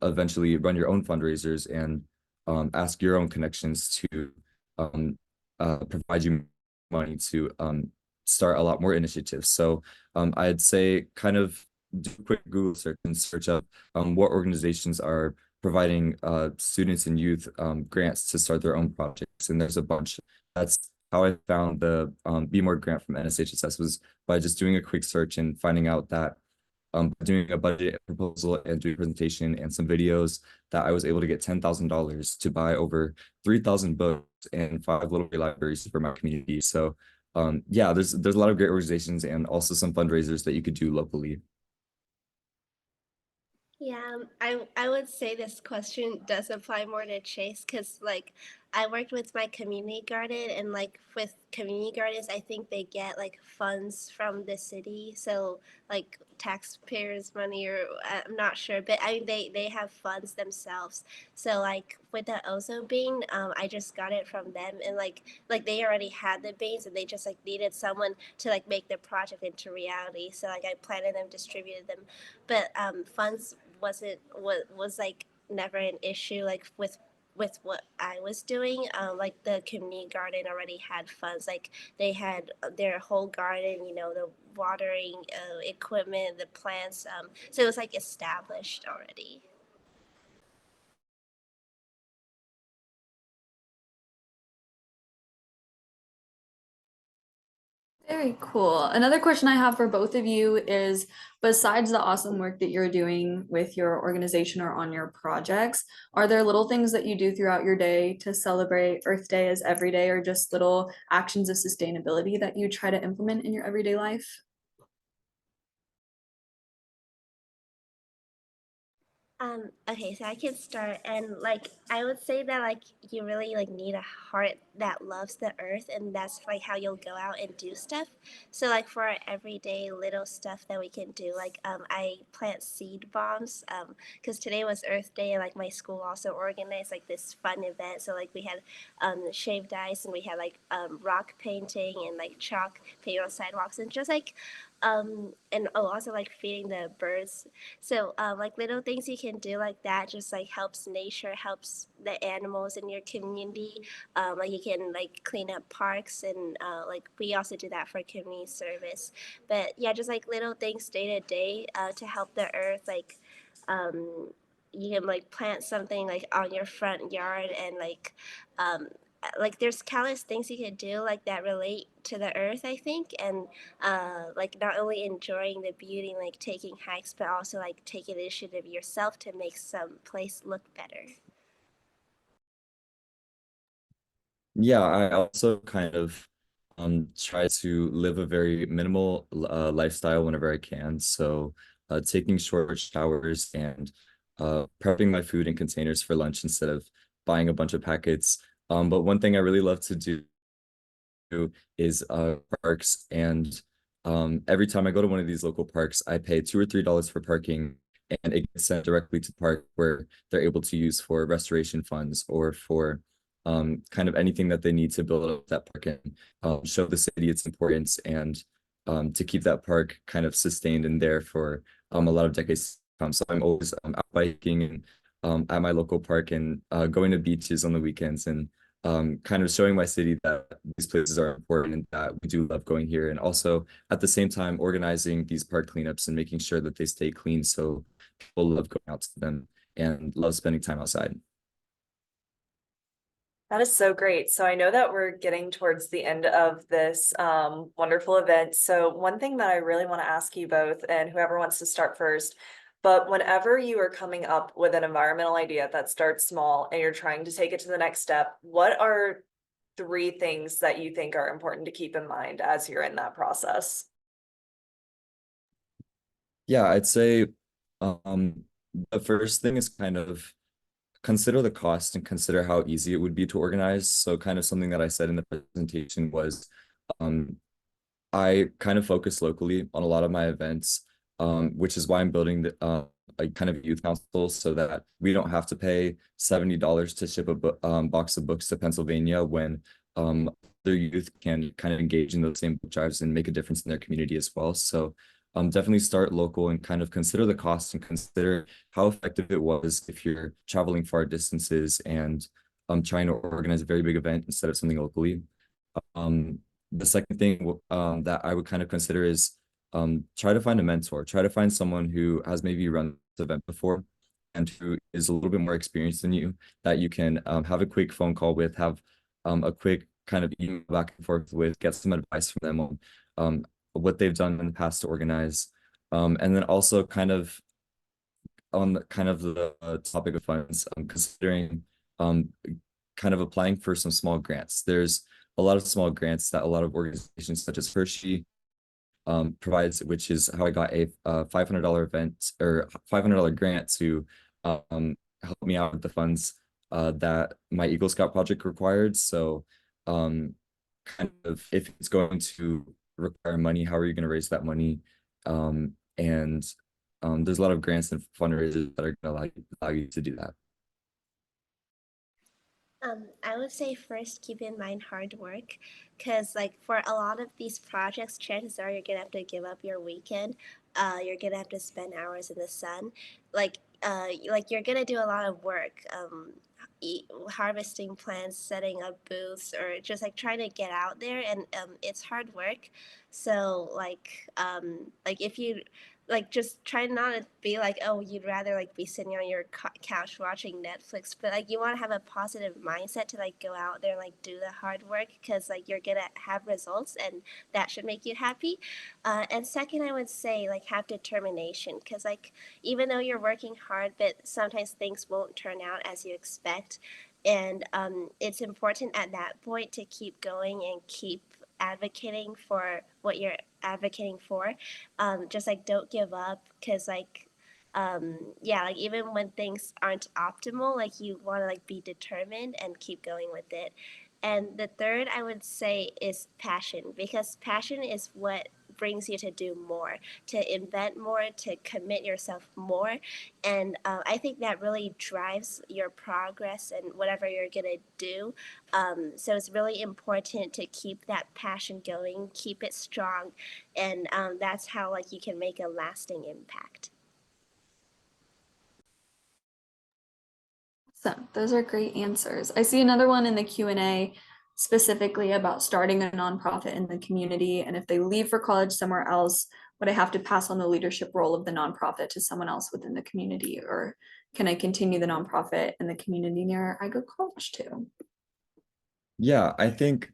eventually run your own fundraisers and ask your own connections to provide you money to start a lot more initiatives. So I'd say kind of do a quick Google search and search up what organizations are providing students and youth grants to start their own projects. And there's a bunch. That's how I found the Be More grant from NSHSS, was by just doing a quick search and finding out that doing a budget proposal and doing a presentation and some videos, that I was able to get $10,000 to buy over 3,000 books and 5 little libraries for my community. So yeah, there's a lot of great organizations and also some fundraisers that you could do locally. Yeah, I would say this question does apply more to Chase because like I worked with my community garden and like with community gardens I think they get like funds from the city, so like taxpayers money or I'm not sure, but I mean they have funds themselves. So like with the Ozo bean, I just got it from them and like they already had the beans and they just like needed someone to like make the project into reality. So like I planted them, distributed them, but funds was like never an issue like with what I was doing. Like the community garden already had funds. Like they had their whole garden, you know, the watering equipment, the plants. So it was like established already. Very cool. Another question I have for both of you is, besides the awesome work that you're doing with your organization or on your projects, are there little things that you do throughout your day to celebrate Earth Day as every day, or just little actions of sustainability that you try to implement in your everyday life? Okay, so I can start and like I would say that like you really like need a heart that loves the earth and that's like how you'll go out and do stuff. So like for our everyday little stuff that we can do, like I plant seed bombs because today was Earth Day and like my school also organized like this fun event. So like we had shaved ice and we had like rock painting and like chalk paint on sidewalks and just like And also like feeding the birds. So like little things you can do like that just like helps nature, helps the animals in your community. Like you can like clean up parks, and like we also do that for community service. But yeah, just like little things day to day to help the earth. Like you can like plant something like on your front yard, and like there's countless things you can do like that relate to the earth, I think. And like not only enjoying the beauty, like taking hikes, but also like taking initiative yourself to make some place look better. Yeah, I also kind of try to live a very minimal lifestyle whenever I can. So taking short showers and prepping my food in containers for lunch instead of buying a bunch of packets. But one thing I really love to do is parks, and every time I go to one of these local parks, I pay $2 or $3 for parking, and it gets sent directly to park where they're able to use for restoration funds or for kind of anything that they need to build up that park and show the city its importance, and to keep that park kind of sustained and there for a lot of decades to come. So I'm always out biking and at my local park, and going to beaches on the weekends, and kind of showing my city that these places are important and that we do love going here. And also at the same time, organizing these park cleanups and making sure that they stay clean so people love going out to them and love spending time outside. That is so great. So I know that we're getting towards the end of this wonderful event. So one thing that I really want to ask you both, and whoever wants to start first, but whenever you are coming up with an environmental idea that starts small and you're trying to take it to the next step, what are 3 things that you think are important to keep in mind as you're in that process? Yeah, I'd say the first thing is kind of consider the cost and consider how easy it would be to organize. So kind of something that I said in the presentation was um, I kind of focus locally on a lot of my events, which is why I'm building a kind of youth council so that we don't have to pay $70 to ship a box of books to Pennsylvania when their youth can kind of engage in those same book drives and make a difference in their community as well. So definitely start local and kind of consider the cost and consider how effective it was if you're traveling far distances and trying to organize a very big event instead of something locally. Um, the second thing that I would kind of consider is try to find a mentor, try to find someone who has maybe run this event before and who is a little bit more experienced than you, that you can have a quick phone call with, have a quick kind of email back and forth with, get some advice from them on what they've done in the past to organize. And then also kind of on kind of the topic of funds, considering um, kind of applying for some small grants. There's a lot of small grants that a lot of organizations such as Hershey provides, which is how I got a $500 event or $500 grant to help me out with the funds that my Eagle Scout project required. So kind of if it's going to require money, how are you going to raise that money? And there's a lot of grants and fundraisers that are going to allow you to do that. I would say first keep in mind hard work, because like for a lot of these projects, chances are you're gonna have to give up your weekend. You're gonna have to spend hours in the sun, like you're gonna do a lot of work, harvesting plants, setting up booths, or just like trying to get out there, and it's hard work. So like if you like just try not to be like, oh, you'd rather like be sitting on your couch watching Netflix, but like you want to have a positive mindset to like go out there and like do the hard work, because like you're gonna have results, and that should make you happy. And second, I would say like have determination, because like even though you're working hard, but sometimes things won't turn out as you expect. And it's important at that point to keep going and keep advocating for what you're advocating for. Just like don't give up, because yeah, like even when things aren't optimal, like you want to like be determined and keep going with it. And the third I would say is passion, because passion is what brings you to do more, to invent more, to commit yourself more. And I think that really drives your progress and whatever you're going to do. So it's really important to keep that passion going, keep it strong. And that's how like you can make a lasting impact. So those are great answers. I see another one in the Q&A specifically about starting a nonprofit in the community. And if they leave for college somewhere else, would I have to pass on the leadership role of the nonprofit to someone else within the community? Or can I continue the nonprofit in the community near I go to college to? Yeah, I think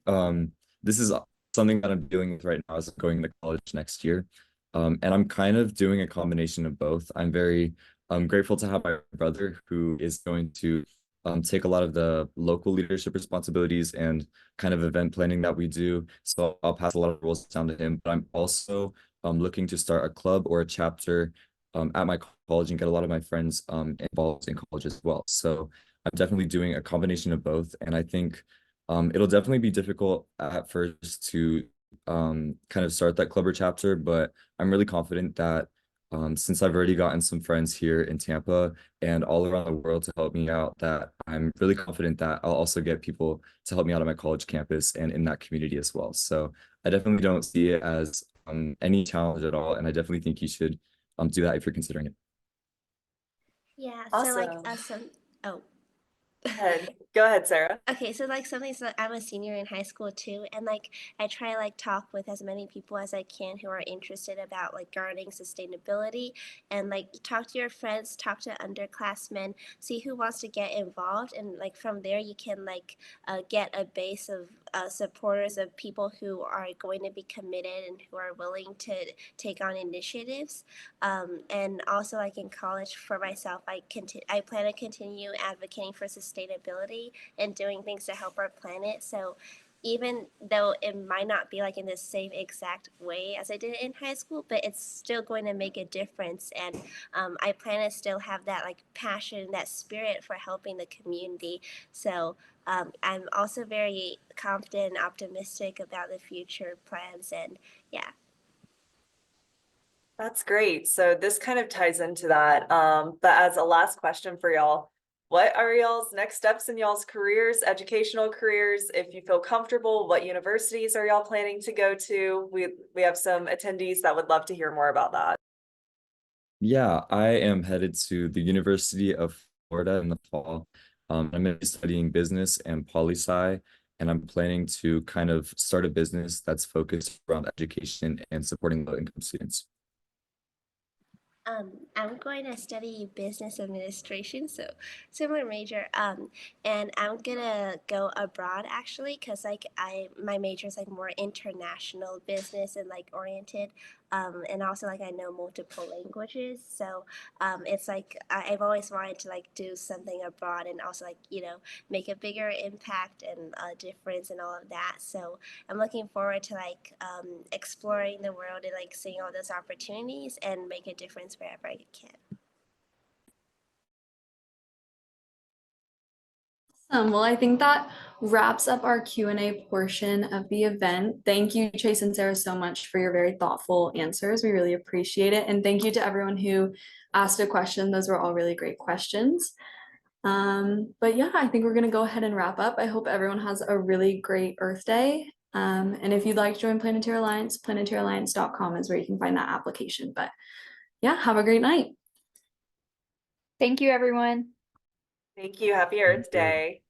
this is something that I'm dealing with right now as I'm going to college next year. And I'm kind of doing a combination of both. I'm very grateful to have my brother who is going to take a lot of the local leadership responsibilities and kind of event planning that we do. So I'll pass a lot of roles down to him. But I'm also looking to start a club or a chapter at my college and get a lot of my friends involved in college as well. So I'm definitely doing a combination of both. And I think it'll definitely be difficult at first to kind of start that club or chapter, but I'm really confident that since I've already gotten some friends here in Tampa and all around the world to help me out, that I'm really confident that I'll also get people to help me out on my college campus and in that community as well. So I definitely don't see it as any challenge at all, and I definitely think you should do that if you're considering it. Yeah, so like Awesome. oh. Go ahead, Sarah. Okay, so like something, so I'm a senior in high school too, and like I try to like talk with as many people as I can who are interested about like gardening sustainability, and like talk to your friends, talk to underclassmen, see who wants to get involved, and like from there you can like get a base of supporters of people who are going to be committed and who are willing to take on initiatives. And also like in college for myself, I plan to continue advocating for sustainability and doing things to help our planet. So even though it might not be like in the same exact way as I did it in high school, but it's still going to make a difference. And I plan to still have that like passion, that spirit for helping the community. So I'm also very confident and optimistic about the future plans. And yeah. That's great. So this kind of ties into that. But as a last question for y'all, what are y'all's next steps in y'all's careers, educational careers? If you feel comfortable, what universities are y'all planning to go to? We have some attendees that would love to hear more about that. Yeah, I am headed to the University of Florida in the fall. I'm going to be studying business and poli-sci, and I'm planning to kind of start a business that's focused around education and supporting low-income students. I'm going to study business administration, so similar major. And I'm gonna go abroad actually, cause like my major is like more international business and like oriented. And also like I know multiple languages, so it's like I've always wanted to like do something abroad and also like make a bigger impact and a difference and all of that. So I'm looking forward to like exploring the world and like seeing all those opportunities and make a difference wherever I can. Well, I think that wraps up our Q&A portion of the event. Thank you, Chase and Sarah, so much for your very thoughtful answers. We really appreciate it. And thank you to everyone who asked a question. Those were all really great questions. But yeah, I think we're going to go ahead and wrap up. I hope everyone has a really great Earth Day. And if you'd like to join Planetary Alliance, planetaryalliance.com is where you can find that application. But yeah, have a great night. Thank you, everyone. Thank you. Happy Earth Day.